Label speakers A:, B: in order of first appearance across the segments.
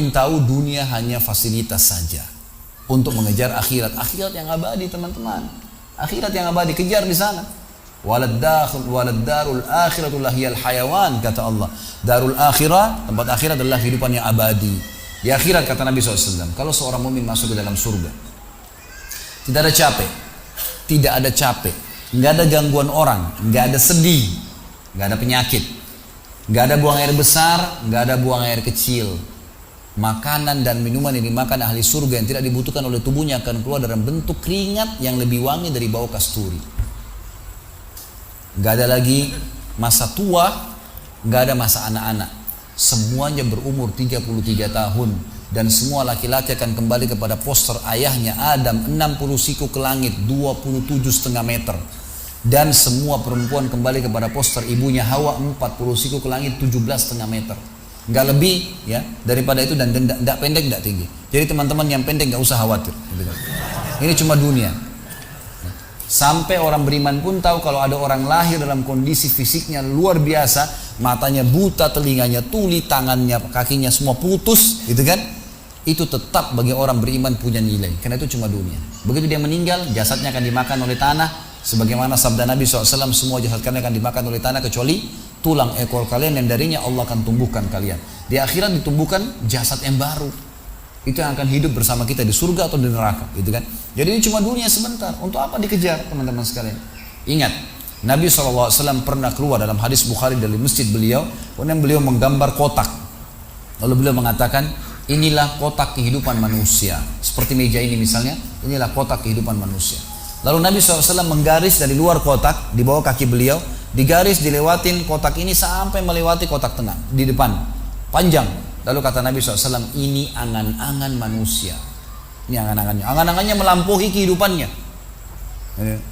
A: ingin tahu dunia hanya fasilitas saja untuk mengejar akhirat. Akhirat yang abadi teman-teman. Akhirat yang abadi, kejar di sana. Walad darul akhiratu lahiyal hayawan, kata Allah. Darul akhirah, tempat akhirat adalah kehidupan yang abadi. Di akhirat kata Nabi SAW, kalau seorang mukmin masuk ke dalam surga, tidak ada capek, tidak ada capek, nggak ada gangguan orang, nggak ada sedih, nggak ada penyakit, nggak ada buang air besar, nggak ada buang air kecil. Makanan dan minuman yang dimakan ahli surga yang tidak dibutuhkan oleh tubuhnya akan keluar dalam bentuk keringat yang lebih wangi dari bau kasturi. Nggak ada lagi masa tua, nggak ada masa anak-anak. Semuanya berumur 33 tahun. Dan semua laki-laki akan kembali kepada poster ayahnya Adam 60 siku ke langit 27,5 meter. Dan semua perempuan kembali kepada poster ibunya Hawa 40 siku ke langit 17,5 meter. Nggak lebih ya daripada itu, dan tidak pendek tidak tinggi. Jadi teman-teman yang pendek nggak usah khawatir. Ini cuma dunia. Sampai orang beriman pun tahu kalau ada orang lahir dalam kondisi fisiknya luar biasa, matanya buta, telinganya tuli, tangannya, kakinya semua putus, gitu kan? Itu tetap bagi orang beriman punya nilai, karena itu cuma dunia. Begitu dia meninggal, jasadnya akan dimakan oleh tanah, sebagaimana sabda Nabi SAW, semua jasad kalian akan dimakan oleh tanah kecuali tulang ekor kalian yang darinya Allah akan tumbuhkan kalian. Di akhirat ditumbuhkan jasad yang baru. Itu yang akan hidup bersama kita di surga atau di neraka, gitu kan? Jadi ini cuma dunia sebentar. Untuk apa dikejar, teman-teman sekalian? Ingat, Nabi SAW pernah keluar dalam hadis Bukhari dari masjid beliau, kemudian beliau menggambar kotak. Lalu beliau mengatakan, inilah kotak kehidupan manusia. Seperti meja ini misalnya, inilah kotak kehidupan manusia. Lalu Nabi SAW menggaris dari luar kotak, di bawah kaki beliau, digaris, dilewatin kotak ini sampai melewati kotak tengah, di depan, panjang. Lalu kata Nabi SAW, ini angan-angan manusia. Ini angan-angannya. Angan-angannya melampaui kehidupannya.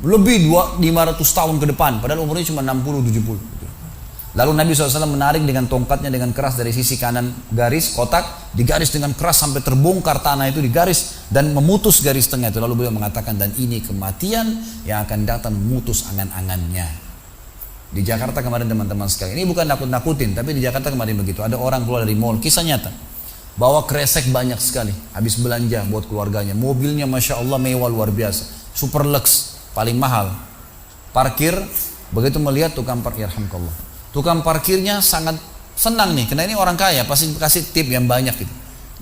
A: Lebih 500 tahun ke depan, padahal umurnya cuma 60-70. Lalu Nabi SAW menarik dengan tongkatnya dengan keras dari sisi kanan garis kotak, digaris dengan keras sampai terbongkar tanah itu, digaris dan memutus garis tengah itu. Lalu beliau mengatakan, dan ini kematian yang akan datang memutus angan-angannya. Di Jakarta kemarin teman-teman sekalian, ini bukan nakut-nakutin, tapi di Jakarta kemarin begitu. Ada orang keluar dari mall, kisah nyata, bawa kresek banyak sekali, habis belanja buat keluarganya. Mobilnya Masya Allah mewah luar biasa, super lux, paling mahal. Parkir, begitu melihat tukang parkir, yarhamkallah, tukang parkirnya sangat senang nih, karena ini orang kaya, pasti kasih tip yang banyak gitu.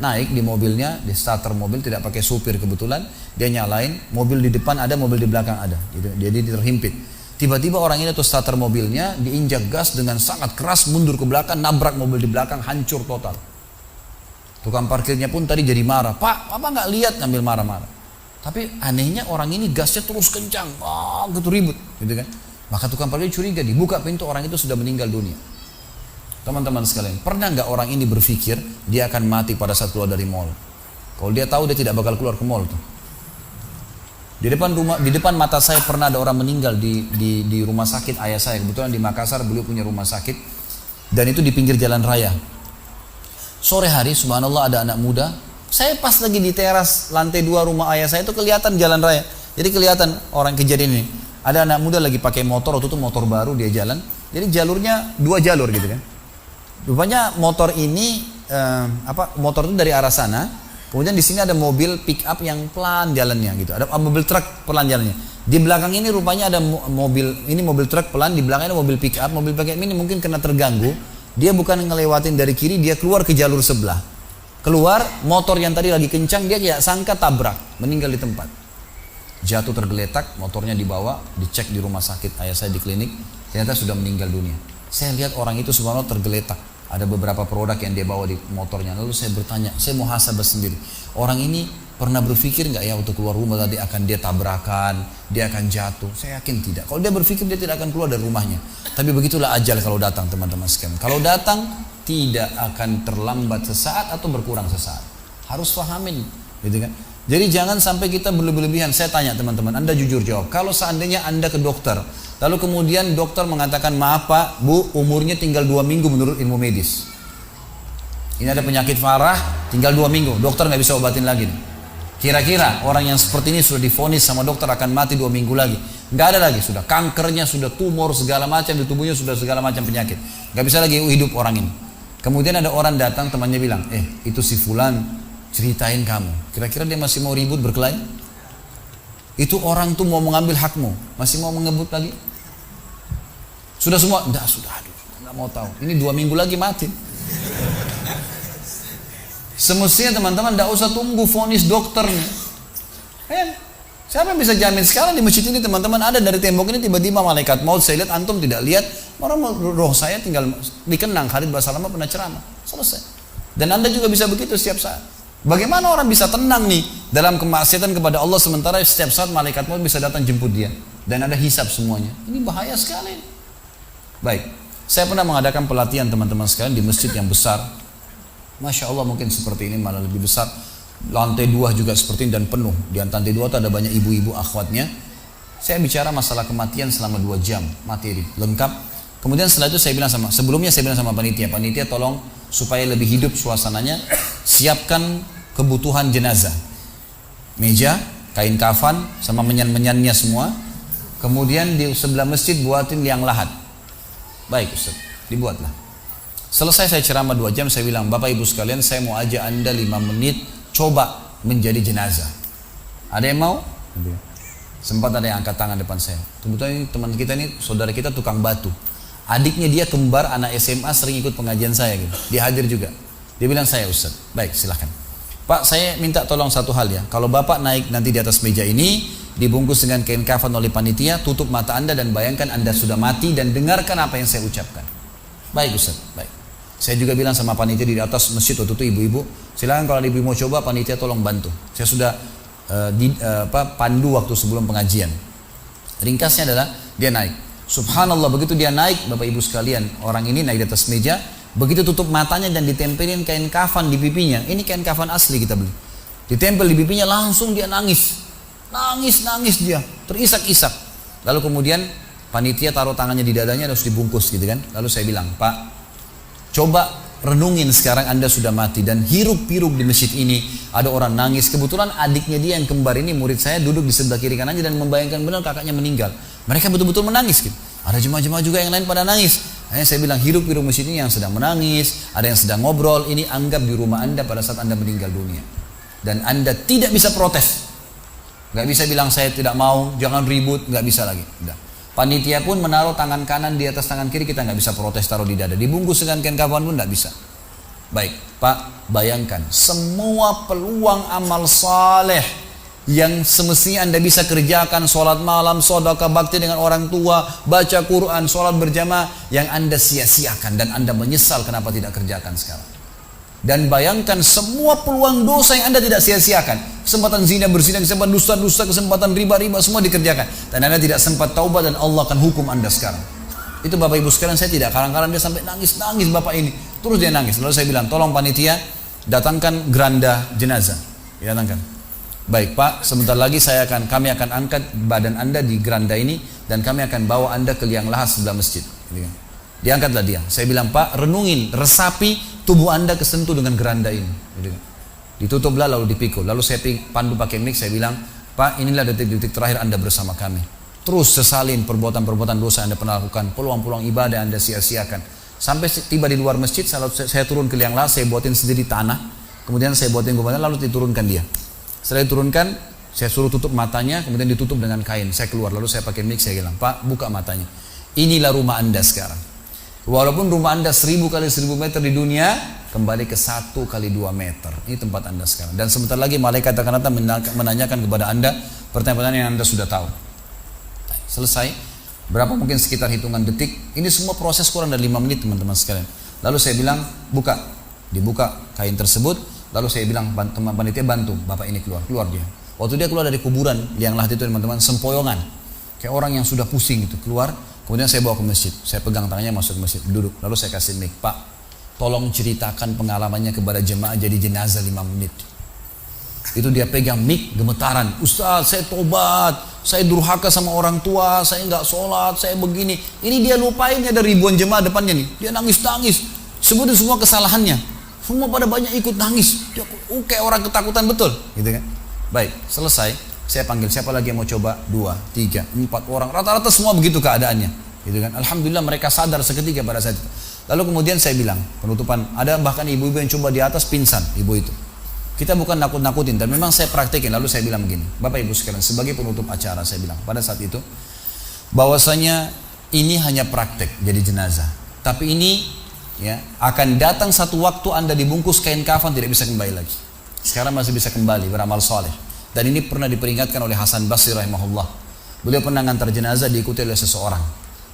A: Naik di mobilnya, di starter mobil, tidak pakai supir kebetulan, dia nyalain, mobil di depan ada, mobil di belakang ada, gitu. Jadi terhimpit. Tiba-tiba orang ini tuh starter mobilnya diinjak gas dengan sangat keras, mundur ke belakang, nabrak mobil di belakang, hancur total. Tukang parkirnya pun tadi jadi marah, Pak, apa nggak lihat, ngambil marah-marah. Tapi anehnya orang ini gasnya terus kencang, gitu ribut, gitu kan. Maka tukang parkir curiga, dibuka pintu, orang itu sudah meninggal dunia. Teman-teman sekalian, pernah nggak orang ini berpikir dia akan mati pada saat keluar dari mall? Kalau dia tahu dia tidak bakal keluar ke mall tuh. Di depan mata saya pernah ada orang meninggal di rumah sakit ayah saya. Kebetulan di Makassar beliau punya rumah sakit, dan itu di pinggir jalan raya. Sore hari subhanallah ada anak muda. Saya pas lagi di teras lantai 2 rumah ayah saya itu kelihatan jalan raya. Jadi kelihatan orang kejadian ini. Ada anak muda lagi pakai motor, waktu itu motor baru dia jalan. Jadi jalurnya 2 jalur gitu kan. Rupanya motor ini motor itu dari arah sana. Kemudian di sini ada mobil pick up yang pelan jalannya gitu. Ada mobil truk pelan jalannya. Di belakang ini rupanya ada mobil truk pelan, di belakangnya ada mobil pick up. Mobil pick up ini mungkin kena terganggu. Dia bukan ngelewatin dari kiri, dia keluar ke jalur sebelah. Keluar, motor yang tadi lagi kencang, dia tidak sangka tabrak, meninggal di tempat. Jatuh tergeletak, motornya dibawa, dicek di rumah sakit ayah saya di klinik, ternyata sudah meninggal dunia. Saya lihat orang itu subhanallah tergeletak. Ada beberapa produk yang dia bawa di motornya. Lalu saya bertanya, saya muhasabah sendiri. Orang ini pernah berpikir nggak ya waktu keluar rumah tadi akan dia tabrakan, dia akan jatuh? Saya yakin tidak. Kalau dia berpikir dia tidak akan keluar dari rumahnya. Tapi begitulah ajal kalau datang teman-teman sekalian. Kalau datang tidak akan terlambat sesaat atau berkurang sesaat. Harus pahamin, gitu kan? Jadi jangan sampai kita berlebihan. Saya tanya teman-teman, Anda jujur jawab. Kalau seandainya Anda ke dokter, lalu kemudian dokter mengatakan, maaf Pak, Bu, umurnya tinggal 2 minggu menurut ilmu medis. Ini ada penyakit parah, tinggal 2 minggu, dokter nggak bisa obatin lagi. Kira-kira orang yang seperti ini sudah divonis sama dokter akan mati 2 minggu lagi. Nggak ada lagi, sudah kankernya, sudah tumor segala macam di tubuhnya, sudah segala macam penyakit. Nggak bisa lagi hidup orang ini. Kemudian ada orang datang, temannya bilang, itu si fulan ceritain kamu. Kira-kira dia masih mau ribut berkelahi? Itu orang tuh mau mengambil hakmu, masih mau mengebut lagi? Sudah semua? Enggak, sudah, aduh, enggak mau tahu. Ini 2 minggu lagi mati. Semestinya teman-teman enggak usah tunggu vonis dokternya. Siapa yang bisa jamin sekarang di masjid ini teman-teman ada dari tembok ini tiba-tiba malaikat maut, saya lihat antum tidak lihat, orang roh saya tinggal dikenang. Khalid Basalamah pernah ceramah, selesai. Dan anda juga bisa begitu setiap saat. Bagaimana orang bisa tenang nih dalam kemaksiatan kepada Allah sementara setiap saat malaikat maut bisa datang jemput dia dan ada hisab semuanya. Ini bahaya sekali. Baik, saya pernah mengadakan pelatihan teman-teman sekalian di masjid yang besar. Masya Allah, mungkin seperti ini malah lebih besar. Lantai 2 juga seperti ini dan penuh. Di lantai 2 itu ada banyak ibu-ibu akhwatnya. Saya bicara masalah kematian selama 2 jam, materi lengkap. Kemudian setelah itu sebelumnya saya bilang sama panitia tolong supaya lebih hidup suasananya, siapkan kebutuhan jenazah. Meja, kain kafan, sama menyan-menyannya semua. Kemudian di sebelah masjid buatin liang lahat. Baik Ustaz, dibuatlah. Selesai saya ceramah 2 jam, saya bilang, Bapak Ibu sekalian, saya mau ajak anda 5 menit coba menjadi jenazah. Ada yang mau? Sempat ada yang angkat tangan depan saya. Kebetulan ini teman kita ini, saudara kita tukang batu. Adiknya dia kembar anak SMA sering ikut pengajian saya gitu. Dia hadir juga. Dia bilang, saya Ustaz. Baik, silahkan. Pak, saya minta tolong satu hal ya. Kalau Bapak naik nanti di atas meja ini, dibungkus dengan kain kafan oleh panitia, tutup mata anda dan bayangkan anda sudah mati dan dengarkan apa yang saya ucapkan. Baik Ustaz, baik. Saya juga bilang sama panitia di atas masjid waktu itu, ibu-ibu, silakan kalau ibu mau coba, panitia tolong bantu. Saya sudah pandu waktu sebelum pengajian. Ringkasnya adalah dia naik. Subhanallah, begitu dia naik, Bapak Ibu sekalian, orang ini naik di atas meja, begitu tutup matanya dan ditempelin kain kafan di pipinya. Ini kain kafan asli kita beli. Ditempel di pipinya, langsung dia nangis. Nangis dia, terisak-isak. Lalu kemudian panitia taruh tangannya di dadanya, harus dibungkus gitu kan. Lalu saya bilang, Pak, coba renungin sekarang anda sudah mati dan hiruk-pikuk di masjid ini ada orang nangis. Kebetulan adiknya dia yang kembar ini murid saya duduk di sebelah kiri kanannya dan membayangkan benar kakaknya meninggal. Mereka betul-betul menangis gitu. Ada jemaah-jemaah juga yang lain pada nangis. Hanya saya bilang hiruk-pikuk masjid ini yang sedang menangis, ada yang sedang ngobrol. Ini anggap di rumah anda pada saat anda meninggal dunia. Dan anda tidak bisa protes. Gak bisa bilang saya tidak mau, jangan ribut, gak bisa lagi. Udah. Panitia pun menaruh tangan kanan di atas tangan kiri, kita nggak bisa protes taruh di dada. Dibungkus dengan kain kafan pun nggak bisa. Baik, Pak, bayangkan semua peluang amal saleh yang semestinya anda bisa kerjakan, sholat malam, sedekah, bakti dengan orang tua, baca Quran, sholat berjamaah, yang anda sia-siakan dan anda menyesal kenapa tidak kerjakan sekarang. Dan bayangkan semua peluang dosa yang anda tidak sia-siakan. Kesempatan zina, berzina, kesempatan dusta-dusta, kesempatan riba-riba, semua dikerjakan. Dan anda tidak sempat taubat dan Allah akan hukum anda sekarang. Itu Bapak Ibu sekalian, saya tidak karang-karang dia sampai nangis-nangis Bapak ini. Terus dia nangis. Lalu saya bilang, tolong panitia datangkan geranda jenazah. Datangkan. Baik Pak, sebentar lagi kami akan angkat badan anda di geranda ini dan kami akan bawa anda ke liang lahat sebelah masjid. Diangkatlah dia. Saya bilang, Pak, renungin, resapi tubuh anda kesentuh dengan geranda ini. Ditutuplah lalu dipikul. Lalu saya pandu pakai mic, saya bilang, Pak, inilah detik-detik terakhir anda bersama kami. Terus sesalin perbuatan-perbuatan dosa yang anda pernah lakukan, peluang-peluang ibadah yang anda sia-siakan. Sampai tiba di luar masjid, saya turun ke liang lahat, saya buatin sendiri tanah. Kemudian saya buatin gubernur, lalu diturunkan dia. Setelah diturunkan, saya suruh tutup matanya, kemudian ditutup dengan kain. Saya keluar, lalu saya pakai mic, saya bilang, Pak, buka matanya. Inilah rumah anda sekarang. Walaupun rumah anda 1000 kali 1000 meter di dunia, kembali ke 1 kali 2 meter. Ini tempat anda sekarang. Dan sebentar lagi malaikat akan datang menanyakan kepada anda pertanyaan-pertanyaan yang anda sudah tahu. Selesai. Berapa mungkin sekitar hitungan detik. Ini semua proses kurang dari 5 menit teman-teman sekalian. Lalu saya bilang, buka. Dibuka kain tersebut. Lalu saya bilang, teman panitia bantu. Bapak ini keluar dia. Waktu dia keluar dari kuburan, liang lahat itu teman-teman, sempoyongan. Kayak orang yang sudah pusing gitu, keluar. Kemudian saya bawa ke masjid, saya pegang tangannya masuk ke masjid, duduk, lalu saya kasih mic, Pak, tolong ceritakan pengalamannya kepada jemaah jadi jenazah 5 menit. Itu dia pegang mic, gemetaran, Ustaz, saya tobat, saya durhaka sama orang tua, saya nggak sholat, saya begini. Ini dia lupain, ada ribuan jemaah depannya nih, dia nangis-nangis, sebutin semua kesalahannya, semua pada banyak ikut nangis, dia kayak orang ketakutan betul, gitu kan? Baik, selesai. Saya panggil siapa lagi yang mau coba, 2, 3, 4 orang, rata-rata semua begitu keadaannya, gitu kan? Alhamdulillah mereka sadar seketika pada saat itu. Lalu kemudian saya bilang, penutupan, ada bahkan ibu-ibu yang coba di atas pingsan, ibu itu. Kita bukan nakut-nakutin, tapi memang saya praktekin. Lalu saya bilang begini, Bapak Ibu sekalian, sebagai penutup acara saya bilang pada saat itu, bahwasanya ini hanya praktek jadi jenazah. Tapi ini ya akan datang satu waktu Anda dibungkus kain kafan tidak bisa kembali lagi. Sekarang masih bisa kembali beramal soleh. Dan ini pernah diperingatkan oleh Hasan Basri rahimahullah. Beliau pernah ngantar jenazah diikuti oleh seseorang.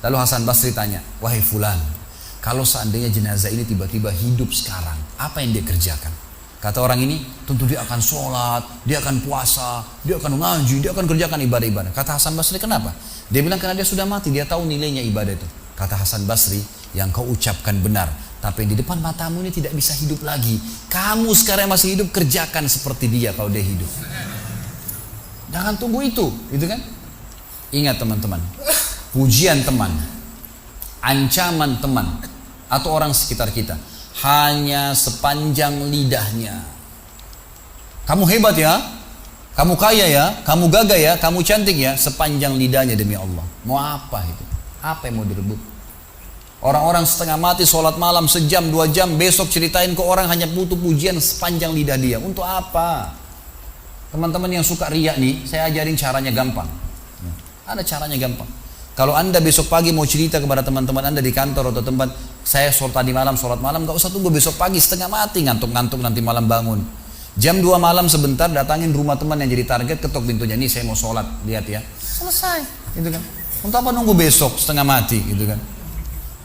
A: Lalu Hasan Basri tanya, wahai fulan, kalau seandainya jenazah ini tiba-tiba hidup sekarang, apa yang dia kerjakan? Kata orang ini, tentu dia akan sholat, dia akan puasa, dia akan ngaji, dia akan kerjakan ibadah-ibadah. Kata Hasan Basri, kenapa? Dia bilang karena dia sudah mati, dia tahu nilainya ibadah itu. Kata Hasan Basri, yang kau ucapkan benar, tapi di depan matamu ini tidak bisa hidup lagi. Kamu sekarang masih hidup, kerjakan seperti dia kalau dia hidup. Jangan tunggu itu, gitu kan? Ingat teman-teman, pujian teman, ancaman teman, atau orang sekitar kita, hanya sepanjang lidahnya. Kamu hebat ya, kamu kaya ya, kamu gagah ya, kamu cantik ya, sepanjang lidahnya demi Allah. Mau apa itu? Apa yang mau direbut? Orang-orang setengah mati sholat malam sejam, 2 jam, besok ceritain ke orang hanya butuh pujian sepanjang lidah dia. Untuk apa? Teman-teman yang suka riak nih, saya ajarin caranya gampang. Ada caranya gampang. Kalau Anda besok pagi mau cerita kepada teman-teman Anda di kantor atau tempat, saya tadi malam sholat malam, gak usah tunggu besok pagi setengah mati, ngantuk-ngantuk nanti malam bangun. Jam 2 malam sebentar datangin rumah teman yang jadi target, ketok pintunya, nih saya mau sholat, lihat ya. Selesai, gitu kan. Untuk apa nunggu besok setengah mati, gitu kan.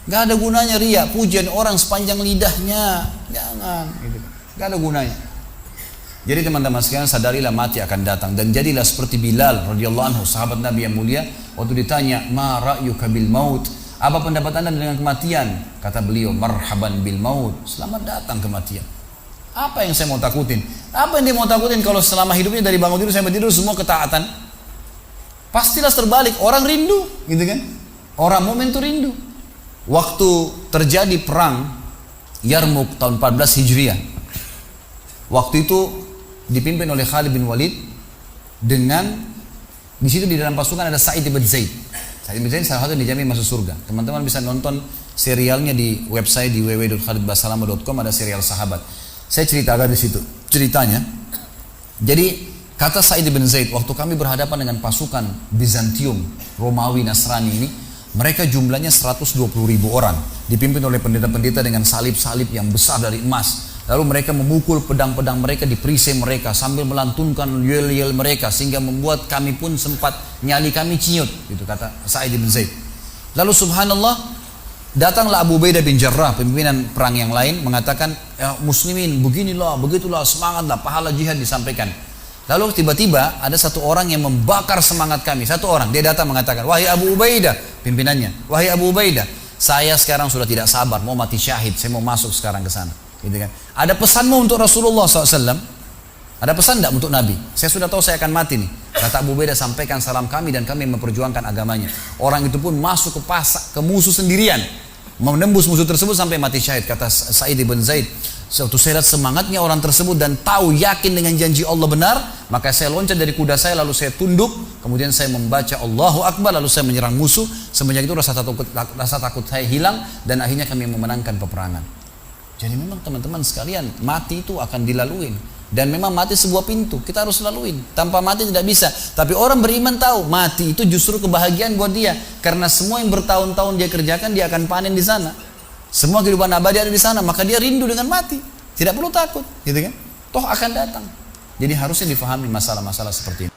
A: Gak ada gunanya riak, pujian orang sepanjang lidahnya, jangan, gitu kan. Gak ada gunanya. Jadi teman-teman sekalian, sadarilah mati akan datang dan jadilah seperti Bilal radhiyallahu anhu, sahabat Nabi yang mulia. Waktu ditanya, ma ra'yuka bil maut, apa pendapat anda dengan kematian? Kata beliau, marhaban bil maut, selamat datang kematian. Apa yang saya mau takutin? Apa yang dia mau takutin kalau selama hidupnya dari bangun tidur sampai tidur semua ketaatan? Pastilah terbalik, orang rindu, gitu kan? Orang mukmin itu rindu. Waktu terjadi perang Yarmuk tahun 14 Hijriah, waktu itu dipimpin oleh Khalid bin Walid dengan di situ di dalam pasukan ada Sa'id bin Zaid. Sa'id bin Zaid salah satu dijamin masuk surga. Teman-teman bisa nonton serialnya di website di www.khalidbasalamah.com, ada serial sahabat. Saya ceritakan di situ ceritanya. Jadi kata Sa'id bin Zaid, waktu kami berhadapan dengan pasukan Bizantium, Romawi, Nasrani ini, mereka jumlahnya 120.000 orang, dipimpin oleh pendeta-pendeta dengan salib-salib yang besar dari emas. Lalu mereka memukul pedang-pedang mereka di perisai mereka sambil melantunkan yel-yel mereka sehingga membuat kami pun sempat nyali kami ciut, gitu kata Sa'id bin Zaid. Lalu subhanallah, datanglah Abu Ubaidah bin Jarrah, pimpinan perang yang lain, mengatakan, ya, muslimin beginilah, begitulah, semangatlah, pahala jihad disampaikan. Lalu tiba-tiba ada satu orang yang membakar semangat kami. Satu orang, dia datang mengatakan, wahai Abu Ubaidah, pimpinannya, wahai Abu Ubaidah, saya sekarang sudah tidak sabar, mau mati syahid, saya mau masuk sekarang ke sana. Gitu kan. Ada pesanmu untuk Rasulullah SAW? Ada pesan tidak untuk Nabi? Saya sudah tahu saya akan mati nih. Kata Abu Ubaidah, sampaikan salam kami dan kami memperjuangkan agamanya. Orang itu pun masuk ke musuh sendirian, menembus musuh tersebut sampai mati syahid. Kata Sa'id bin Zaid, suatu saya lihat semangatnya orang tersebut dan tahu yakin dengan janji Allah benar, maka saya loncat dari kuda saya lalu saya tunduk, kemudian saya membaca Allahu Akbar lalu saya menyerang musuh. Semenjak itu rasa takut saya hilang dan akhirnya kami memenangkan peperangan. Jadi memang teman-teman sekalian, mati itu akan dilaluin. Dan memang mati sebuah pintu, kita harus laluin. Tanpa mati tidak bisa. Tapi orang beriman tahu, mati itu justru kebahagiaan buat dia. Karena semua yang bertahun-tahun dia kerjakan, dia akan panen di sana. Semua kehidupan abadi ada di sana, maka dia rindu dengan mati. Tidak perlu takut, gitu kan? Toh akan datang. Jadi harusnya difahami masalah-masalah seperti ini.